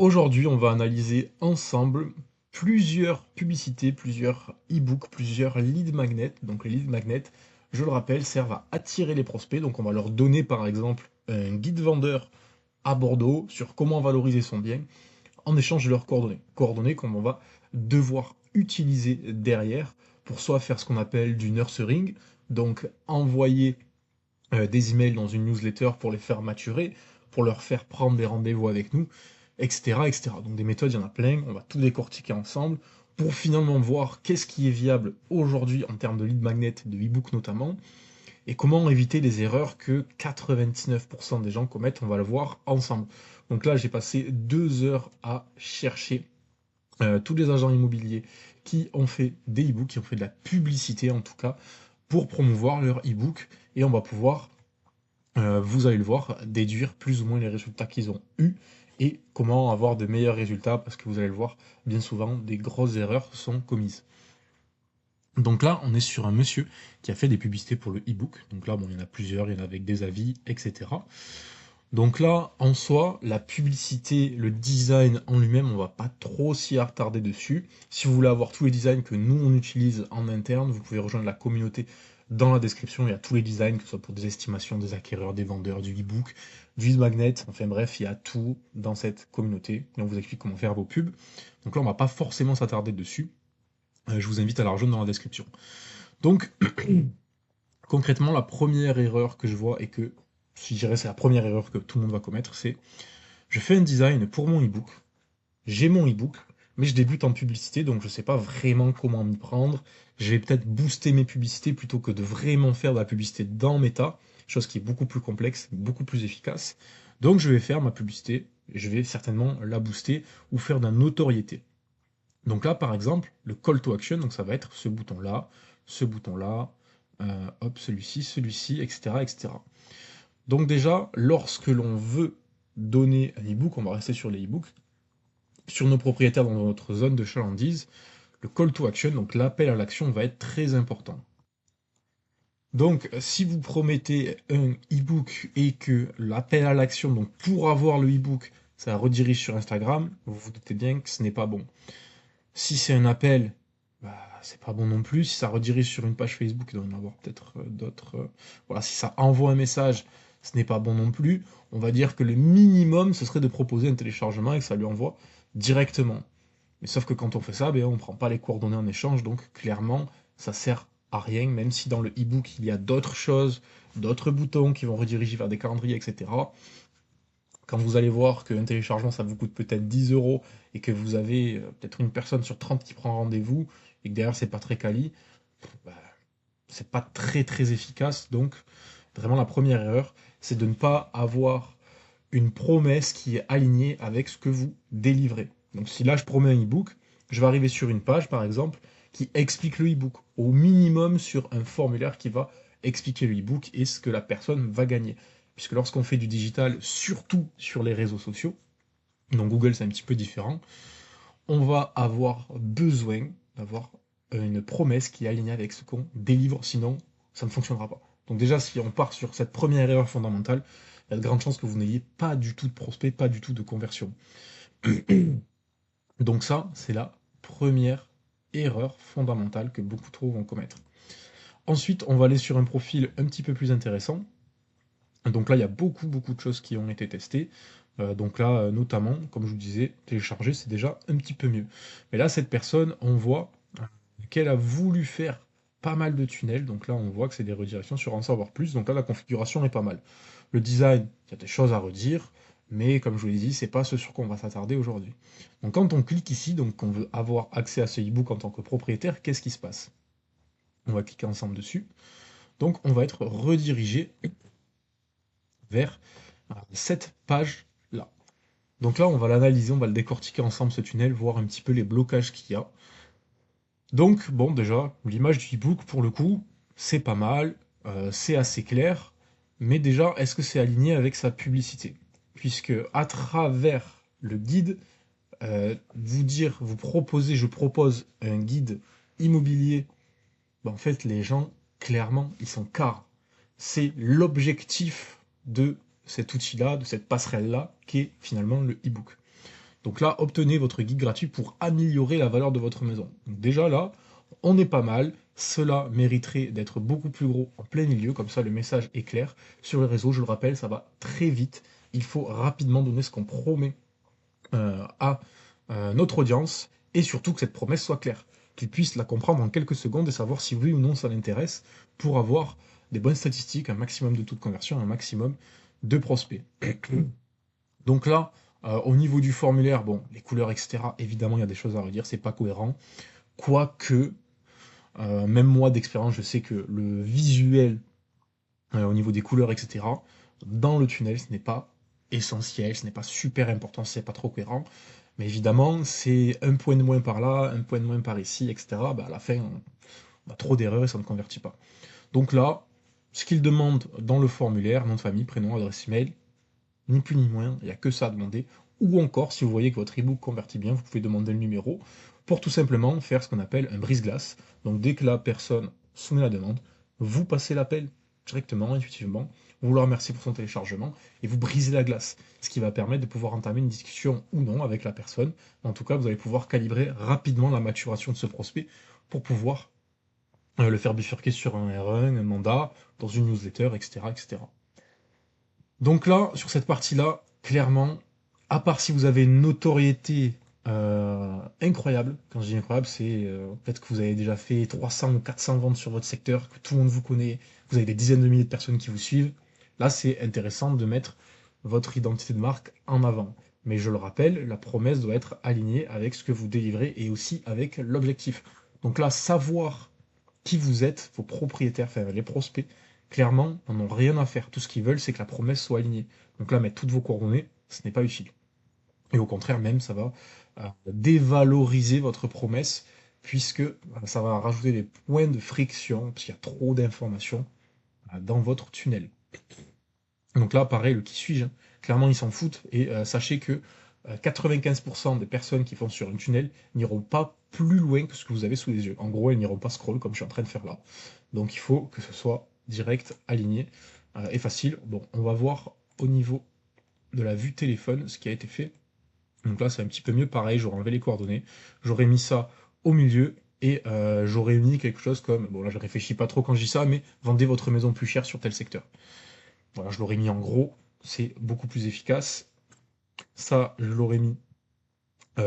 Aujourd'hui, on va analyser ensemble plusieurs publicités, plusieurs e-books, plusieurs lead magnets. Donc les lead magnets, je le rappelle, servent à attirer les prospects. Donc on va leur donner par exemple un guide vendeur à Bordeaux sur comment valoriser son bien en échange de leurs coordonnées. Coordonnées qu'on va devoir utiliser derrière pour soit faire ce qu'on appelle du nurturing, donc envoyer des emails dans une newsletter pour les faire maturer, pour leur faire prendre des rendez-vous avec nous, etc., etc. Donc des méthodes, il y en a plein, on va tout décortiquer ensemble pour finalement voir qu'est-ce qui est viable aujourd'hui en termes de lead magnet, de e-book notamment, et comment éviter les erreurs que 99% des gens commettent, on va le voir ensemble. Donc là, j'ai passé 2 heures à chercher tous les agents immobiliers qui ont fait des e-books, qui ont fait de la publicité en tout cas, pour promouvoir leur e-book, et on va pouvoir vous allez le voir, déduire plus ou moins les résultats qu'ils ont eus et comment avoir de meilleurs résultats, parce que vous allez le voir, bien souvent, des grosses erreurs sont commises. Donc là, on est sur un monsieur qui a fait des publicités pour le e-book. Donc là, bon, il y en a plusieurs, il y en a avec des avis, etc. Donc là, en soi, la publicité, le design en lui-même, on va pas trop s'y attarder dessus. Si vous voulez avoir tous les designs que nous on utilise en interne, vous pouvez rejoindre la communauté dans la description. Il y a tous les designs, que ce soit pour des estimations, des acquéreurs, des vendeurs, du e-book, du lead magnet. Enfin bref, il y a tout dans cette communauté. Et on vous explique comment faire vos pubs. Donc là, on va pas forcément s'attarder dessus. Je vous invite à la rejoindre dans la description. Donc, concrètement, la première erreur que je vois et que je dirais c'est la première erreur que tout le monde va commettre, c'est je fais un design pour mon e-book, j'ai mon e-book, mais je débute en publicité, donc je ne sais pas vraiment comment m'y prendre. Je vais peut-être booster mes publicités plutôt que de vraiment faire de la publicité dans Meta, chose qui est beaucoup plus complexe, beaucoup plus efficace. Donc je vais faire ma publicité, je vais certainement la booster ou faire de la notoriété. Donc là, par exemple, le call to action, donc ça va être ce bouton-là, hop, celui-ci, etc., etc. Donc déjà, lorsque l'on veut donner un e-book, on va rester sur les e-books, sur nos propriétaires dans notre zone de chalandise, le call to action, donc l'appel à l'action, va être très important. Donc, si vous promettez un e-book et que l'appel à l'action, donc pour avoir le e-book, ça redirige sur Instagram, vous vous doutez bien que ce n'est pas bon. Si c'est un appel, bah, c'est pas bon non plus. Si ça redirige sur une page Facebook, il doit y en avoir peut-être d'autres. Voilà, si ça envoie un message, ce n'est pas bon non plus. On va dire que le minimum, ce serait de proposer un téléchargement et que ça lui envoie directement. Mais sauf que quand on fait ça, ben, on ne prend pas les coordonnées en échange, donc clairement, ça sert à rien, même si dans le e-book, il y a d'autres choses, d'autres boutons qui vont rediriger vers des calendriers, etc. Quand vous allez voir qu'un téléchargement, ça vous coûte peut-être 10 euros et que vous avez peut-être une personne sur 30 qui prend rendez-vous et que derrière, c'est pas très quali, bah, c'est pas très très efficace. Donc, vraiment, la première erreur, c'est de ne pas avoir une promesse qui est alignée avec ce que vous délivrez. Donc si là je promets un e-book, je vais arriver sur une page par exemple qui explique le e-book, au minimum sur un formulaire qui va expliquer le e-book et ce que la personne va gagner. Puisque lorsqu'on fait du digital, surtout sur les réseaux sociaux, donc Google c'est un petit peu différent, on va avoir besoin d'avoir une promesse qui est alignée avec ce qu'on délivre, sinon ça ne fonctionnera pas. Donc déjà, si on part sur cette première erreur fondamentale, il y a de grandes chances que vous n'ayez pas du tout de prospect, pas du tout de conversion. Donc ça, c'est la première erreur fondamentale que beaucoup trop vont commettre. Ensuite, on va aller sur un profil un petit peu plus intéressant. Donc là, il y a beaucoup de choses qui ont été testées. Donc là, notamment, comme je vous disais, télécharger, c'est déjà un petit peu mieux. Mais là, cette personne, on voit qu'elle a voulu faire pas mal de tunnels. Donc là, on voit que c'est des redirections sur en savoir plus. Donc là, la configuration est pas mal. Le design, il y a des choses à redire, mais comme je vous l'ai dit, c'est pas ce sur quoi on va s'attarder aujourd'hui. Donc quand on clique ici, donc qu'on veut avoir accès à ce e-book en tant que propriétaire, qu'est-ce qui se passe? On va cliquer ensemble dessus. Donc on va être redirigé vers cette page-là. Donc là, on va l'analyser, on va le décortiquer ensemble ce tunnel, voir un petit peu les blocages qu'il y a. Donc, bon, déjà, l'image du e-book, pour le coup, c'est pas mal, c'est assez clair, mais déjà, est-ce que c'est aligné avec sa publicité? Puisque à travers le guide, vous proposer, je propose un guide immobilier, ben, en fait, les gens, clairement, ils sont carres. C'est l'objectif de cet outil-là, de cette passerelle-là, qui est finalement le e-book. Donc là, obtenez votre guide gratuit pour améliorer la valeur de votre maison. Donc déjà là, on est pas mal. Cela mériterait d'être beaucoup plus gros en plein milieu, comme ça le message est clair. Sur les réseaux, je le rappelle, ça va très vite. Il faut rapidement donner ce qu'on promet à notre audience et surtout que cette promesse soit claire, qu'ils puissent la comprendre en quelques secondes et savoir si oui ou non ça l'intéresse pour avoir des bonnes statistiques, un maximum de taux de conversion, un maximum de prospects. Donc là, au niveau du formulaire, bon, les couleurs, etc., évidemment, il y a des choses à redire, c'est pas cohérent. Quoique, même moi d'expérience, je sais que le visuel, au niveau des couleurs, etc., dans le tunnel, ce n'est pas essentiel, ce n'est pas super important, c'est pas trop cohérent. Mais évidemment, c'est un point de moins par là, un point de moins par ici, etc. Bah, à la fin, on a trop d'erreurs et ça ne convertit pas. Donc là, ce qu'il demande dans le formulaire, nom de famille, prénom, adresse email, ni plus ni moins, il n'y a que ça à demander. Ou encore, si vous voyez que votre ebook convertit bien, vous pouvez demander le numéro pour tout simplement faire ce qu'on appelle un brise-glace. Donc dès que la personne soumet la demande, vous passez l'appel directement, intuitivement, vous le remerciez pour son téléchargement et vous brisez la glace, ce qui va permettre de pouvoir entamer une discussion ou non avec la personne. En tout cas, vous allez pouvoir calibrer rapidement la maturation de ce prospect pour pouvoir le faire bifurquer sur un R1, un mandat, dans une newsletter, etc., etc. Donc là, sur cette partie-là, clairement, à part si vous avez une notoriété incroyable, quand je dis incroyable, c'est peut-être que vous avez déjà fait 300 ou 400 ventes sur votre secteur, que tout le monde vous connaît, vous avez des dizaines de milliers de personnes qui vous suivent, là c'est intéressant de mettre votre identité de marque en avant. Mais je le rappelle, la promesse doit être alignée avec ce que vous délivrez et aussi avec l'objectif. Donc là, savoir qui vous êtes, vos propriétaires, enfin les prospects, clairement, n'en ont rien à faire. Tout ce qu'ils veulent, c'est que la promesse soit alignée. Donc là, mettre toutes vos coordonnées, ce n'est pas utile. Et au contraire, même, ça va dévaloriser votre promesse, puisque ça va rajouter des points de friction, parce qu'il y a trop d'informations dans votre tunnel. Donc là, pareil, le qui suis-je, hein, clairement, ils s'en foutent. Et sachez que 95% des personnes qui font sur un tunnel n'iront pas plus loin que ce que vous avez sous les yeux. En gros, elles n'iront pas scroll comme je suis en train de faire là. Donc il faut que ce soit direct, aligné et facile. Bon, on va voir au niveau de la vue téléphone ce qui a été fait. Donc là, c'est un petit peu mieux. Pareil, j'aurais enlevé les coordonnées. J'aurais mis ça au milieu et j'aurais mis quelque chose comme, bon là je réfléchis pas trop quand je dis ça, mais vendez votre maison plus chère sur tel secteur. Voilà, je l'aurais mis en gros, c'est beaucoup plus efficace. Ça, je l'aurais mis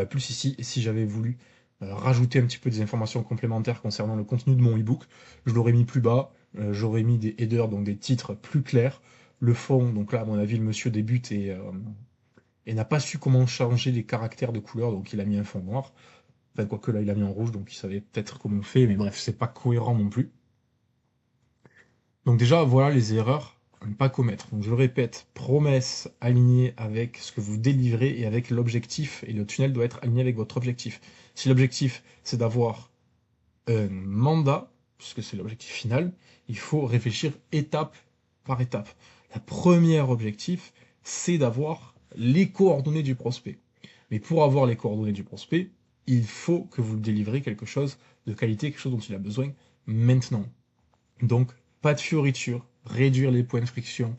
plus ici. Et si j'avais voulu rajouter un petit peu des informations complémentaires concernant le contenu de mon ebook, je l'aurais mis plus bas. J'aurais mis des headers, donc des titres plus clairs. Le fond, donc là, à mon avis, le monsieur débute et n'a pas su comment changer les caractères de couleur, donc il a mis un fond noir. Enfin, quoique là, il a mis en rouge, donc il savait peut-être comment on fait, mais bref, c'est pas cohérent non plus. Donc déjà, voilà les erreurs à ne pas commettre. Donc je le répète, promesse alignée avec ce que vous délivrez et avec l'objectif, et le tunnel doit être aligné avec votre objectif. Si l'objectif, c'est d'avoir un mandat, puisque c'est l'objectif final, il faut réfléchir étape par étape. La première objectif, c'est d'avoir les coordonnées du prospect. Mais pour avoir les coordonnées du prospect, il faut que vous délivrez quelque chose de qualité, quelque chose dont il a besoin maintenant. Donc, pas de fioriture, réduire les points de friction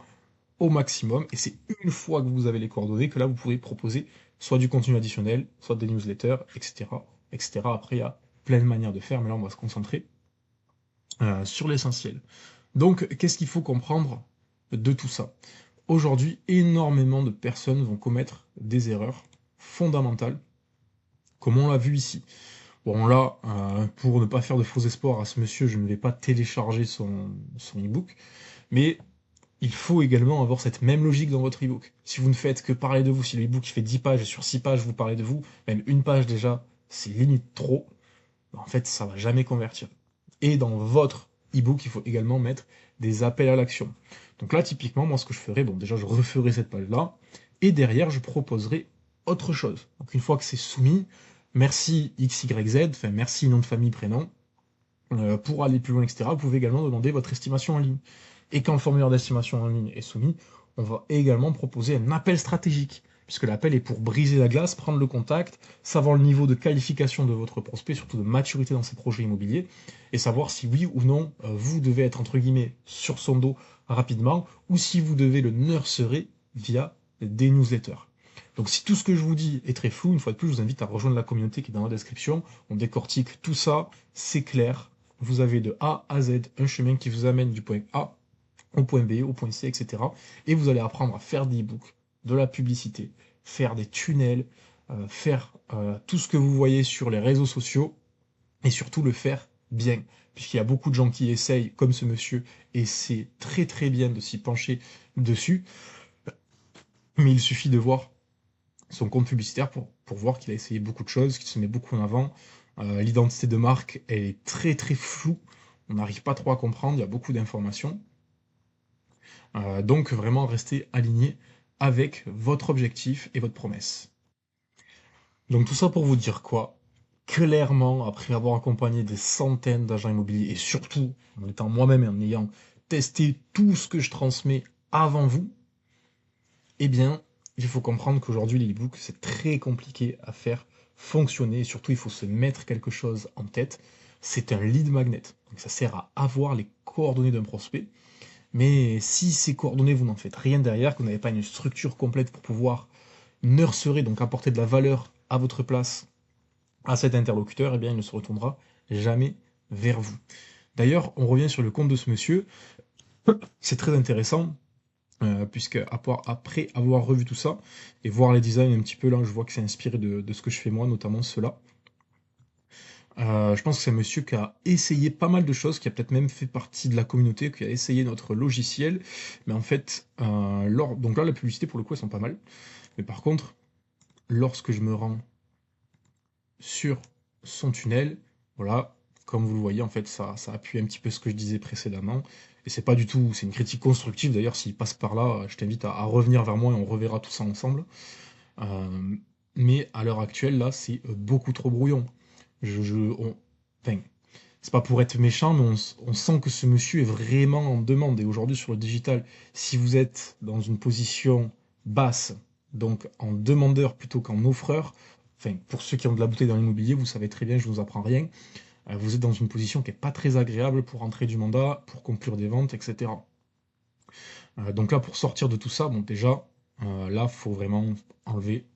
au maximum, et c'est une fois que vous avez les coordonnées que là, vous pourrez proposer soit du contenu additionnel, soit des newsletters, etc., etc. Après, il y a plein de manières de faire, mais là, on va se concentrer sur l'essentiel. Donc, qu'est-ce qu'il faut comprendre de tout ça? Aujourd'hui, énormément de personnes vont commettre des erreurs fondamentales, comme on l'a vu ici. Bon là, pour ne pas faire de faux espoirs à ce monsieur, je ne vais pas télécharger son e-book, mais il faut également avoir cette même logique dans votre e-book. Si vous ne faites que parler de vous, si le e-book fait 10 pages et sur 6 pages vous parlez de vous, même une page déjà, c'est limite trop, en fait ça va jamais convertir. Et dans votre e-book, il faut également mettre des appels à l'action. Donc là, typiquement, moi ce que je ferais, bon déjà je referai cette page-là, et derrière je proposerai autre chose. Donc une fois que c'est soumis, merci XYZ, enfin merci nom de famille, prénom, pour aller plus loin, etc. Vous pouvez également demander votre estimation en ligne. Et quand le formulaire d'estimation en ligne est soumis, on va également proposer un appel stratégique, puisque l'appel est pour briser la glace, prendre le contact, savoir le niveau de qualification de votre prospect, surtout de maturité dans ses projets immobiliers, et savoir si oui ou non vous devez être entre guillemets sur son dos rapidement, ou si vous devez le nurserer via des newsletters. Donc si tout ce que je vous dis est très flou, une fois de plus, je vous invite à rejoindre la communauté qui est dans la description. On décortique tout ça, c'est clair. Vous avez de A à Z un chemin qui vous amène du point A au point B, au point C, etc. Et vous allez apprendre à faire des e-books, de la publicité, faire des tunnels, faire tout ce que vous voyez sur les réseaux sociaux, et surtout le faire bien. Puisqu'il y a beaucoup de gens qui essayent, comme ce monsieur, et c'est très très bien de s'y pencher dessus, mais il suffit de voir son compte publicitaire pour voir qu'il a essayé beaucoup de choses, qu'il se met beaucoup en avant. L'identité de marque, elle est très très floue, on n'arrive pas trop à comprendre, il y a beaucoup d'informations. Donc vraiment rester aligné avec votre objectif et votre promesse. Donc tout ça pour vous dire quoi? Clairement, après avoir accompagné des centaines d'agents immobiliers, et surtout en étant moi-même et en ayant testé tout ce que je transmets avant vous, eh bien, il faut comprendre qu'aujourd'hui, les e-books, c'est très compliqué à faire fonctionner, et surtout, il faut se mettre quelque chose en tête. C'est un lead magnet. Donc ça sert à avoir les coordonnées d'un prospect, mais si ces coordonnées, vous n'en faites rien derrière, que vous n'avez pas une structure complète pour pouvoir nurserer, donc apporter de la valeur à votre place, à cet interlocuteur, eh bien, il ne se retournera jamais vers vous. D'ailleurs, on revient sur le compte de ce monsieur. C'est très intéressant, puisque après avoir revu tout ça, et voir les designs un petit peu, là, je vois que c'est inspiré de ce que je fais moi, notamment cela. Je pense que c'est un monsieur qui a essayé pas mal de choses, qui a peut-être même fait partie de la communauté, qui a essayé notre logiciel, mais en fait, donc là, la publicité, pour le coup, elles sont pas mal. Mais par contre, lorsque je me rends sur son tunnel, voilà, comme vous le voyez, en fait, ça appuie un petit peu ce que je disais précédemment, et c'est pas du tout, c'est une critique constructive, d'ailleurs, s'il passe par là, je t'invite à revenir vers moi et on reverra tout ça ensemble. Euh, mais à l'heure actuelle, là, c'est beaucoup trop brouillon. Enfin, c'est pas pour être méchant, mais on sent que ce monsieur est vraiment en demande, et aujourd'hui, sur le digital, si vous êtes dans une position basse, donc en demandeur plutôt qu'en offreur, enfin, pour ceux qui ont de la bouteille dans l'immobilier, vous savez très bien, je ne vous apprends rien, vous êtes dans une position qui n'est pas très agréable pour entrer du mandat, pour conclure des ventes, etc. Donc là, pour sortir de tout ça, bon, déjà, là, il faut vraiment enlever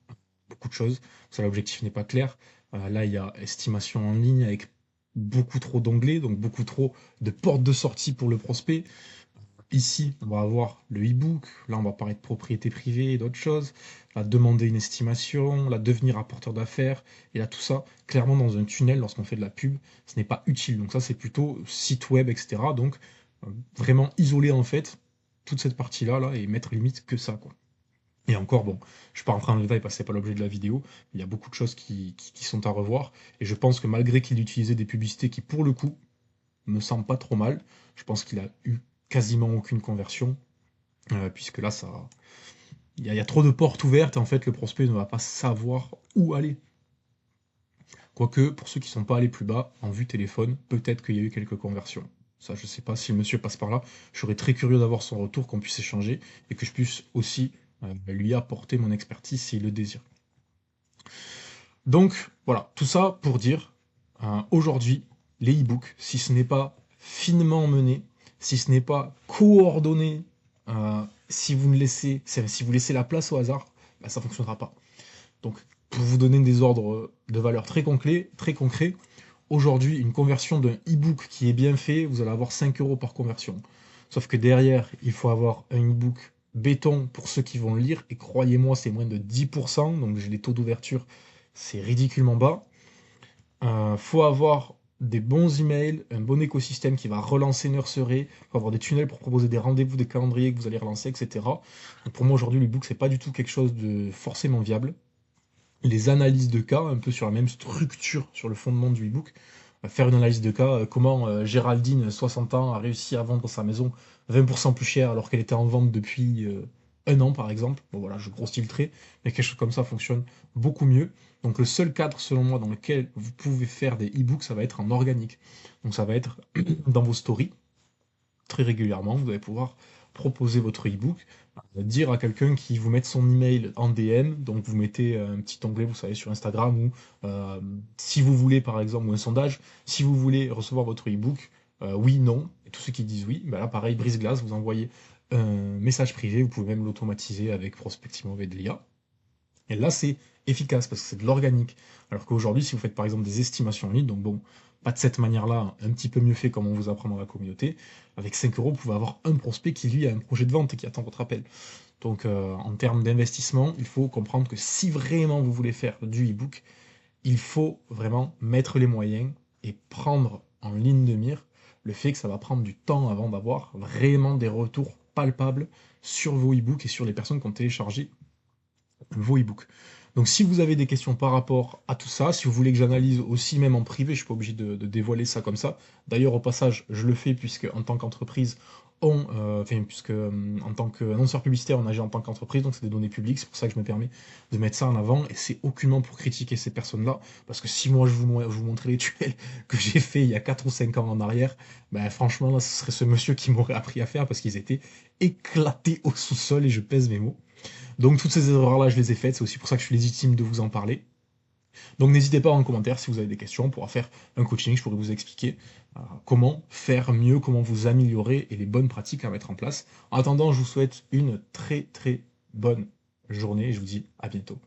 beaucoup de choses. Ça, l'objectif n'est pas clair. Là, il y a estimation en ligne avec beaucoup trop d'onglets, donc beaucoup trop de portes de sortie pour le prospect. Ici, on va avoir le e-book. Là, on va parler de propriété privée et d'autres choses. Là, demander une estimation, là, devenir apporteur d'affaires. Et là, tout ça, clairement, dans un tunnel, lorsqu'on fait de la pub, ce n'est pas utile. Donc ça, c'est plutôt site web, etc. Donc, vraiment isoler, en fait, toute cette partie-là, là, et mettre limite que ça, quoi. Et encore, bon, je ne vais pas rentrer dans le détail parce que c'est pas l'objet de la vidéo. Il y a beaucoup de choses qui sont à revoir. Et je pense que malgré qu'il utilisait des publicités qui, pour le coup, me semblent pas trop mal, je pense qu'il a eu quasiment aucune conversion, puisque là, il y a trop de portes ouvertes et en fait, le prospect ne va pas savoir où aller. Quoique, pour ceux qui ne sont pas allés plus bas, en vue téléphone, peut-être qu'il y a eu quelques conversions. Ça, je ne sais pas si le monsieur passe par là. Je serais très curieux d'avoir son retour, qu'on puisse échanger et que je puisse aussi lui apporter mon expertise s'il le désire. Donc, voilà, tout ça pour dire, aujourd'hui, les e-books, si ce n'est pas finement mené, si ce n'est pas coordonné, si vous laissez la place au hasard, bah, ça ne fonctionnera pas. Donc, pour vous donner des ordres de valeur très concrets, aujourd'hui, une conversion d'un e-book qui est bien fait, vous allez avoir 5 € par conversion. Sauf que derrière, il faut avoir un e-book béton pour ceux qui vont le lire, et croyez-moi, c'est moins de 10%, donc j'ai les taux d'ouverture, c'est ridiculement bas. Faut avoir des bons emails, un bon écosystème qui va relancer Nursery, faut avoir des tunnels pour proposer des rendez-vous, des calendriers que vous allez relancer, etc. Donc pour moi aujourd'hui l'e-book c'est pas du tout quelque chose de forcément viable. Les analyses de cas, un peu sur la même structure sur le fondement du e-book, faire une analyse de cas, comment Géraldine, 60 ans, a réussi à vendre sa maison 20% plus cher alors qu'elle était en vente depuis un an par exemple. Bon voilà, je grossis le trait, mais quelque chose comme ça fonctionne beaucoup mieux. Donc le seul cadre selon moi dans lequel vous pouvez faire des e-books, ça va être en organique. Donc ça va être dans vos stories, très régulièrement, vous allez pouvoir proposer votre e-book, dire à quelqu'un qui vous mette son email en DM, donc vous mettez un petit onglet, vous savez, sur Instagram, ou si vous voulez, par exemple, ou un sondage, si vous voulez recevoir votre e-book, oui, non, et tous ceux qui disent oui, ben là, pareil, brise-glace, vous envoyez un message privé, vous pouvez même l'automatiser avec Prospectivement avec de l'IA. Et là, c'est efficace parce que c'est de l'organique. Alors qu'aujourd'hui, si vous faites par exemple des estimations en ligne, donc bon, pas de cette manière-là, un petit peu mieux fait comme on vous apprend dans la communauté, avec 5 euros, vous pouvez avoir un prospect qui, lui, a un projet de vente et qui attend votre appel. Donc, en termes d'investissement, il faut comprendre que si vraiment vous voulez faire du e-book, il faut vraiment mettre les moyens et prendre en ligne de mire le fait que ça va prendre du temps avant d'avoir vraiment des retours palpables sur vos e-books et sur les personnes qui ont téléchargé vos e-books. Donc si vous avez des questions par rapport à tout ça, si vous voulez que j'analyse aussi même en privé, je suis pas obligé de dévoiler ça comme ça. D'ailleurs au passage, je le fais puisque en tant qu'entreprise, puisque en tant qu'annonceur publicitaire, on agit en tant qu'entreprise, donc c'est des données publiques, c'est pour ça que je me permets de mettre ça en avant, et c'est aucunement pour critiquer ces personnes-là, parce que si moi je vous montrais les tunnels que j'ai fait il y a 4 ou 5 ans en arrière, ben franchement là ce serait ce monsieur qui m'aurait appris à faire, parce qu'ils étaient éclatés au sous-sol, et je pèse mes mots. Donc toutes ces erreurs-là, je les ai faites, c'est aussi pour ça que je suis légitime de vous en parler. Donc n'hésitez pas en commentaire si vous avez des questions, on pourra faire un coaching, je pourrais vous expliquer comment faire mieux, comment vous améliorer et les bonnes pratiques à mettre en place. En attendant, je vous souhaite une très très bonne journée et je vous dis à bientôt.